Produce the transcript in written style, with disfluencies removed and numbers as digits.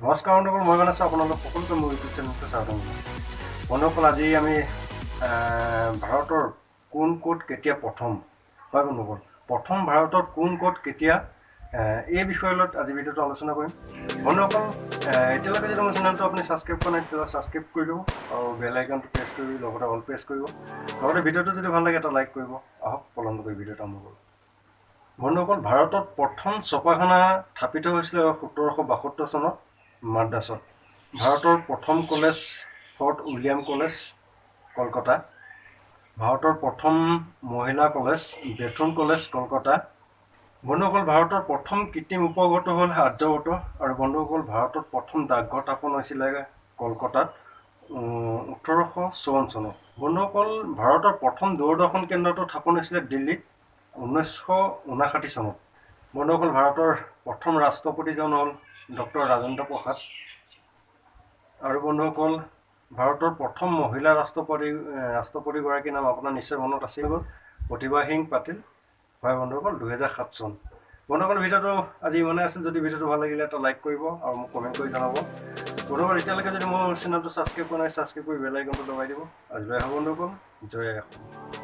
নমস্কাৰ বন্ধুসকল, মই আছোঁ আপোনালোক সকলোকে মোৰ ইউটিউব চেনেলটো স্বাগতম জনাইছোঁ। বন্ধুসকল, আজি আমি ভাৰতৰ কোন ক'ত কেতিয়া প্ৰথম হয় বন্ধুসকল প্ৰথম ভাৰতত কোন ক'ত কেতিয়া এই বিষয়ত আজি ভিডিঅ'টো আলোচনা কৰিম। বন্ধুসকল, এতিয়ালৈকে যদি মোৰ চেনেলটো আপুনি ছাবস্ক্ৰাইব কৰা নাই তেতিয়াহ'লে ছাবস্ক্ৰাইব কৰি দিব আৰু বেল আইকনটো প্ৰেছ কৰি লগতে অল প্ৰেছ কৰিব। লগতে ভিডিঅ'টো যদি ভাল লাগে এটা লাইক কৰিব। আহক পলম কৰি ভিডিঅ'টো আৰম্ভ কৰোঁ। বন্ধুসকল, ভাৰতত প্ৰথম ছপাখানা স্থাপিত হৈছিলে 1772 চনত মাদ্ৰাছত। ভাৰতৰ প্ৰথম college Fort William college, Kolkata. ভাৰতৰ প্ৰথম মহিলা কলেজ বেথুন কলেজ, কলকাতা। বন্ধুসকল, ভাৰতৰ প্ৰথম কৃত্ৰিম উপগ্ৰহটো হ'ল আৰ্যভট্ট। আৰু বন্ধুসকল, ভাৰতত প্ৰথম ডাকঘৰ স্থাপন হৈছিলে কলকাতাত 1854 চনত। বন্ধুসকল, ভাৰতৰ প্ৰথম দূৰদৰ্শন কেন্দ্ৰটো স্থাপন হৈছিলে দিল্লীত 1959 চনত। বন্ধুসকল, ভাৰতৰ প্ৰথম ৰাষ্ট্ৰপতিজন হ'ল ডক্টৰ ৰাজেন্দ্ৰ প্ৰসাদ। আৰু বন্ধুসকল, ভাৰতৰ প্ৰথম মহিলা ৰাষ্ট্ৰপতিগৰাকীৰ নাম আপোনাৰ নিশ্চয় মনত আছিল, প্ৰতিভা সিং পাটিল। হয় বন্ধুসকল, 2007 চন। বন্ধুসকল, ভিডিঅ'টো আজি ইমানেই আছিল। যদি ভিডিঅ'টো ভাল লাগিলে এটা লাইক কৰিব আৰু মোক কমেণ্ট কৰি জনাব। বন্ধুসকল, এতিয়ালৈকে যদি মোৰ চেনেলটো ছাবস্ক্ৰাইব কৰা নাই ছাবস্ক্ৰাইব কৰি বেল আইকনটো দবাই দিব। আৰু জয় হ'ব বন্ধুসকল, জয় অসম।